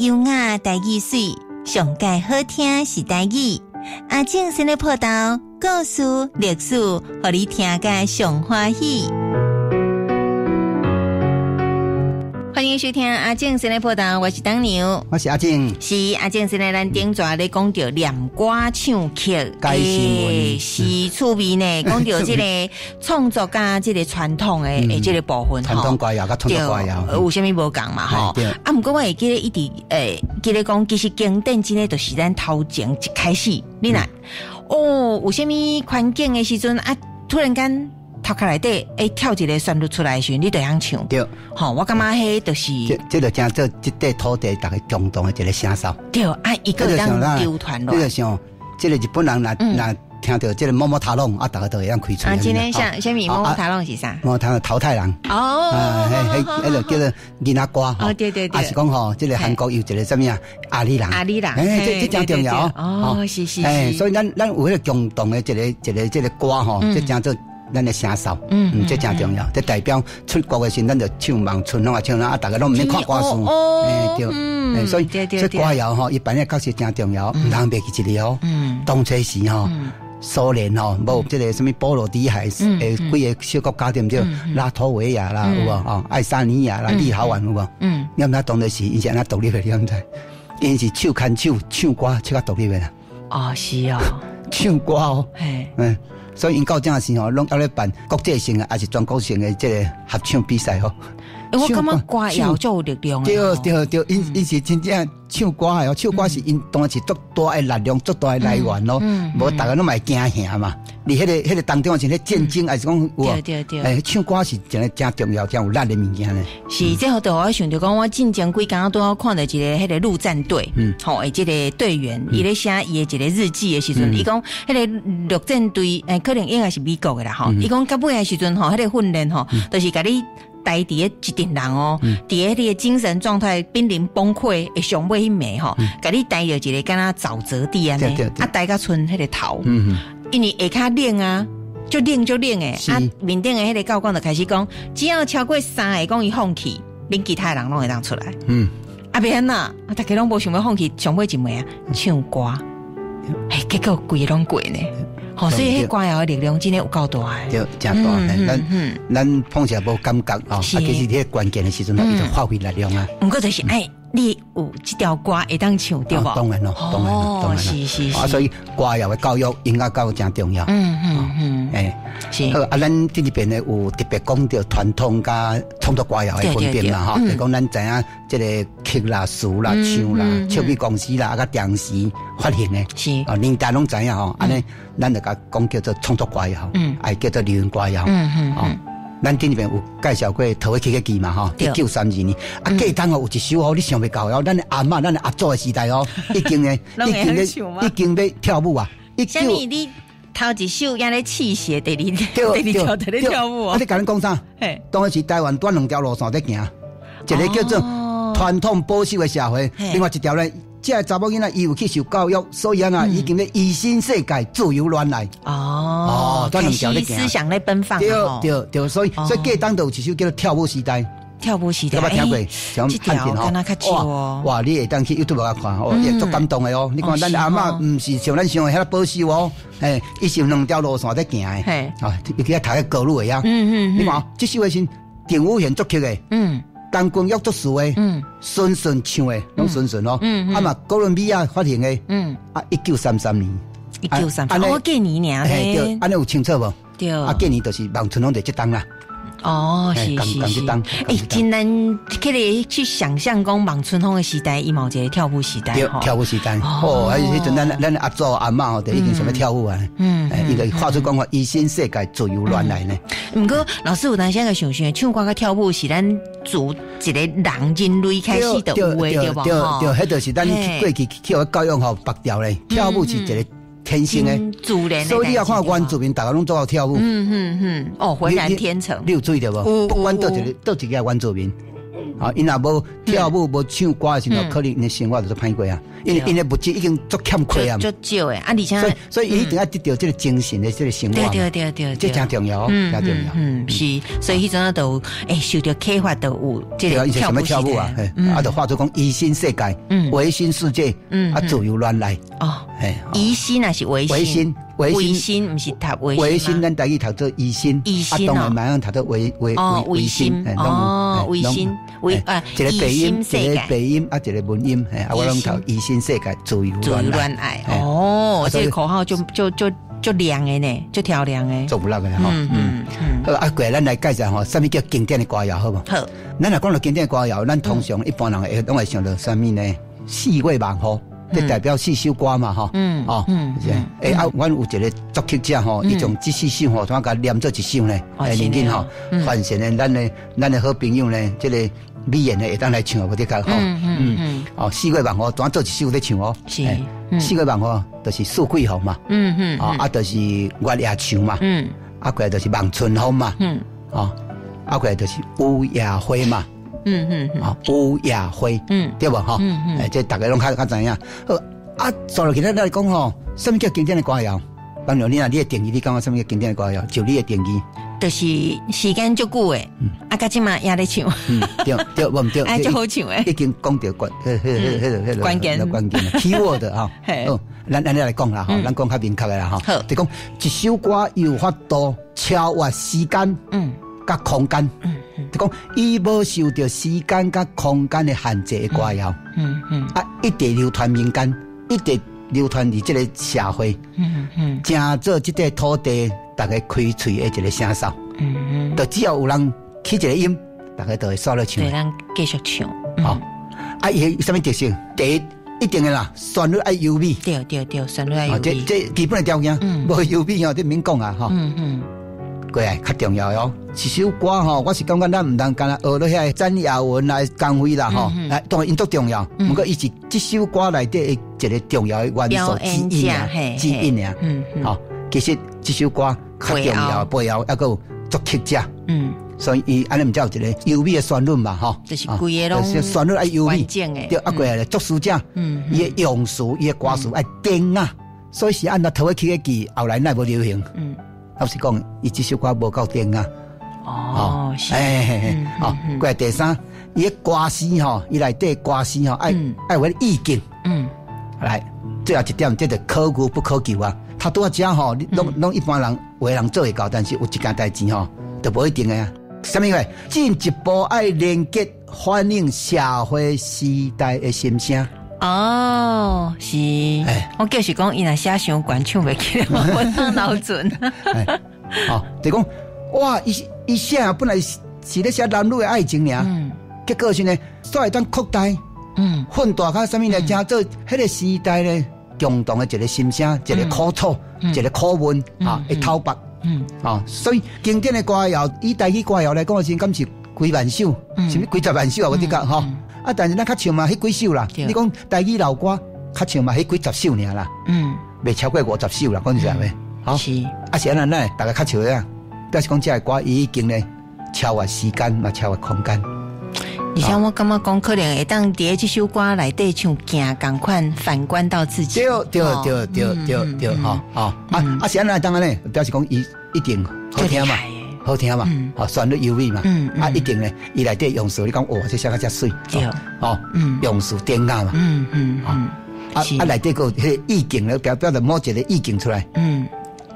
优雅台语水，上界好听是台语。阿正先来报道故事历史，互你听个上欢喜。欢迎收听阿正先来报道，我是当牛，我是阿正，是阿正先来咱顶抓咧讲到念歌唱曲，是趣味呢。讲到这个创作加这个传统的这个部分，传统歌谣甲创作歌谣，有啥物无共嘛吼？啊，不过我会记得一直记得讲，其实经典真诶，就是咱头前一开始，你若有啥物环境的时阵啊，突然间。头壳内底跳一个旋律出来的时候，你就会唱。对，吼，我感觉迄就是这就讲做这块土地大家共同的一个声哨。对，啊，一个当流传落。你就想，这个日本人若听到这个摸摸塔龙啊，大家都会样开出。啊，今天像什么摸摸塔龙是啥？摸塔淘汰人。哦，迄个叫做囡仔歌。哦，对对对。啊是讲吼，这个韩国有一个什么啊？阿里人。阿里人。这真重要。哦，是。所以咱有迄个共同的一个这个歌吼，这真做。咱的声哨，这真重要。这代表出国的时，咱就唱《望春风》啊，唱啊，大家拢唔免看歌词，对，所以歌谣吼，一般咧确实真重要，唔通袂记一个哦。当初时吼，苏联吼，无这个什么波罗的海几个小国家对不对？拉脱维亚啦，有无？哦，爱沙尼亚啦，立陶宛有无？你唔知当初时，以前那独立的，你唔知？因是手牵手唱歌，唱到独立的啦。哦，是哦，唱歌哦，所以因到这时候，拢要咧办国际性的还是全国性的这个合唱比赛吼。我感觉歌谣就有力量的。对，因是真正唱歌的哦，唱歌是因当然是足大的力量、足大的来源咯。无大家拢嘛会惊吓嘛。你迄个当中是咧战争，还是讲对。唱歌是真重要、真有力的物件呢。是，这好对我想到讲，我进前几工都要看到一个迄个陆战队，这个队员伊咧写伊的一个日记的时阵，伊讲迄个陆战队，可能应该是美国的啦，吼。伊讲到尾的时阵，吼，迄个训练，吼，就是甲你。待伫一群人哦，伫你的精神状态濒临崩溃的上尾迄暝吼，甲你待着一个敢若沼泽地安尼，啊待到剩迄个头，因为下骹冷啊，就冷诶，啊面顶的迄个教官就开始讲，只要超过3个讲伊放弃，恁其他人拢会当出来。啊别呐，大家拢无想要放弃，上尾一暝啊唱歌，结果规拢过呢。所以迄歌谣的力量真的有够大诶，对，真大。咱碰起来无感觉哦，其实迄关键的时阵，伊就发挥力量啊。不过就是你有这条歌会当唱对吧？当然咯。是。所以歌谣的教育应该教育真重要。是。好，咱这边呢有特别讲到传统加创作歌谣的分别嘛，哈，就讲咱知影这个曲啦、词啦、唱啦、唱片公司啦、甲电视发行的，是。年代拢知影吼，安尼咱就甲讲叫做创作歌谣，还叫做流行歌谣，咱这边有介绍过头一曲嘅记嘛吼，1932年，过当有一首哦，你想袂到哦，咱的阿嬷、咱的阿祖的时代哦，已经要跳舞啊！什么你头一首也咧气血，第二条在咧跳舞啊！你甲咱讲啥？当时台湾断2条路线在行，一个叫做传统保守的社会，另外一条咧。这个查某囡仔伊有去受教育，所以已经咧以新世界自由恋爱。开始思想咧奔放。对，所以过当都有一首叫做跳舞时代。跳舞时代，有冇听过？这条敢若较少哦。哇，你会当去 YouTube 来看哦，也足感动的哦。你看咱阿嬷唔是像咱想的遐保守哦，伊是2条路线在行的。尤其读个高路的呀。你看这首是丁武贤作曲的。陈君玉作词的，孙顺唱的，拢孙顺哦。嘛，哥伦比亚发行的，1933年。1933，我过年尔咧。对，安尼有清楚无？对。过年就是望春风就这档啦。是。真难去想象讲望春风的时代，伊有一个跳舞时代。跳舞时代。迄阵咱阿祖阿嬷吼，就已经想要跳舞啊。伊就画出讲话，以新世界自由恋爱呢。不过老师有当时个想象，唱歌甲跳舞是咱自一个人类开始的有诶，对吧？对，迄就是咱过去叫教育吼白调咧，跳舞是一个天性诶，自然。所以你要看原住民，大家拢做到跳舞。浑然天成。你有注意到无？不管倒一个原住民，啊，因若无跳舞无唱歌的时候，可能因的生活就是歹过啊。因的物质已经足欠缺啊，足少诶，啊，而且所以伊一定要得到这个精神的这个生活，对，这真重要，真重要。是，所以迄阵都受到启发，都有这个跳舞啊，啊，就画出讲疑心世界，唯心世界，啊，自由乱来哦，疑心还是唯心？唯心不是读唯心，咱台语读做疑心，啊，当然马上读做唯心，唯心。一个鼻音，一个鼻音，啊，一个文音，啊，我拢读疑心世界，自由乱爱。哦，这个口号就亮的呢，就调亮的，做不落的哈。好，啊，过来咱来介绍哈，什么叫经典的歌谣，好不？好，咱来讲到经典的歌谣，咱通常一般人拢会想到什么呢？四月望雨。这代表4首歌嘛，哈，阮有一个作曲者吼，伊从这4首吼，怎甲念做一首呢？认真吼，唤醒呢，咱的好朋友呢，这个美艳呢，会当来唱，不得讲吼，4月望雨，怎做一首在唱哦？是，4月望雨，就是四季红嘛，就是月夜唱嘛，过来就是望春风嘛，过来就是乌鸦花嘛。乌鸦花，对不哈？这大家拢较知影。好啊，说落去咱来讲吼，什么叫经典的歌谣？当然，你的定义，你讲什么叫经典的歌谣？就你的定义，就是时间足久诶，啊，甲今嘛也咧唱，对，唔对，哎，足好唱诶，已经讲到关键 keyword 哈。好，咱来讲啦，哈，咱讲较明确诶啦，哈。好，就讲一首歌有法度超越时间，甲空间。就讲，伊无受到时间甲空间的限制的歌谣，一直流传民间，一直流传伫这个社会，正做这个土地，大家开嘴的一个声哨，就只要有人起一个音，大家都会刷了唱，对，咱继续唱，伊什么特性？第一，一定的啦，旋律爱优美，对，旋律爱优美，这基本的条件，无优美哦，这免讲啊，哈。过来较重要哟，一首歌吼，我是感觉咱唔通干啦，学到遐展雅文来光辉啦吼，来当然因都重要，不过伊是这首歌内底一个重要的元素之一啊，好，其实这首歌较重要，背后还有作曲家，所以伊安尼唔叫一个优美的旋律嘛，吼，就是规个拢旋律爱优美，对，过来作词者，伊的用词，伊的歌词爱典啊，所以是按照头一起个记，后来乃无流行，老实讲，伊这首歌无够典啊。是，过来第三，伊个歌词吼，伊内底歌词吼，爱有意境。来，最后一点，这个可遇不可求啊。他拄啊遮吼，拢一般人有的人做会到，但是有一件代志吼，就无一定的啊。什么话？进一步爱连接，反映社会时代的心声。是，我就是讲，伊若写伤悬唱袂起来，我当老准。就讲哇，伊写本来是咧写男女的爱情尔，结果是呢，煞会当扩大，混大较什么呢？正做迄个时代咧共同的一个心声，一个苦楚，一个苦闷会透白。所以经典的歌谣，以台语歌谣来讲，先敢是几万首，什么几十万首啊？我得讲哈。但是咱较唱嘛，迄几首啦。你讲台语老歌，较唱嘛，迄几十首尔啦。未超过50首啦，讲实在话。好，是安尼呢，大家较唱啊。表示讲这个歌已经呢超越时间嘛，超越空间。而且我感觉讲可能会当伫这首歌内底唱行共款反观到自己。对，是安尼当然呢，表示讲伊一定好听嘛。好听嘛，旋律优美嘛，一定呢，伊内底用词，你讲哇，这写个遮水，对，用词典雅嘛，内底个迄个意境咧，表达某一个意境出来，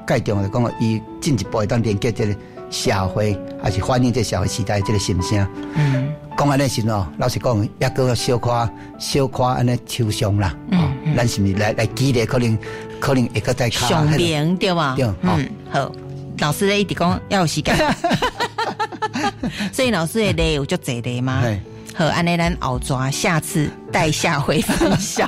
介重就讲伊进一步会当连接这个社会，还是反映这社会时代这个心声，讲安尼时哦，老实讲，也个小可安尼抽象啦，咱是毋是来激励可能会个再上明对吧？对，好。老师咧一直讲要有时间，所以老师的例有足侪例嘛。好，安尼咱后抓下次带下回分享。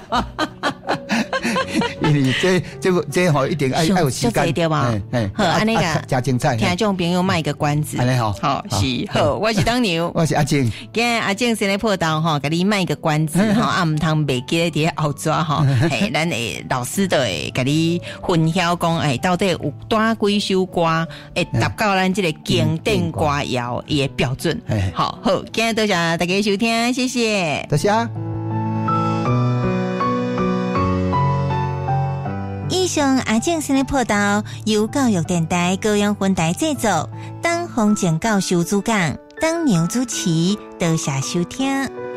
因为这好一定爱有时间对吧？好，安尼个加精彩，听众朋友卖个关子，安尼好，好是好，我是当牛，我是阿静，今日阿静先来破道哈，给你卖个关子哈，啊唔通袂记伫后抓哈，嘿，咱诶老师都会给你分享讲，诶，到底有多几首歌会达到咱这个经典歌谣伊诶标准，好，今日多谢大家收听，谢谢，多谢。以上阿静先来破道由教育电台高雄分台制作，当洪正教授主讲，当牛主持，多谢收听。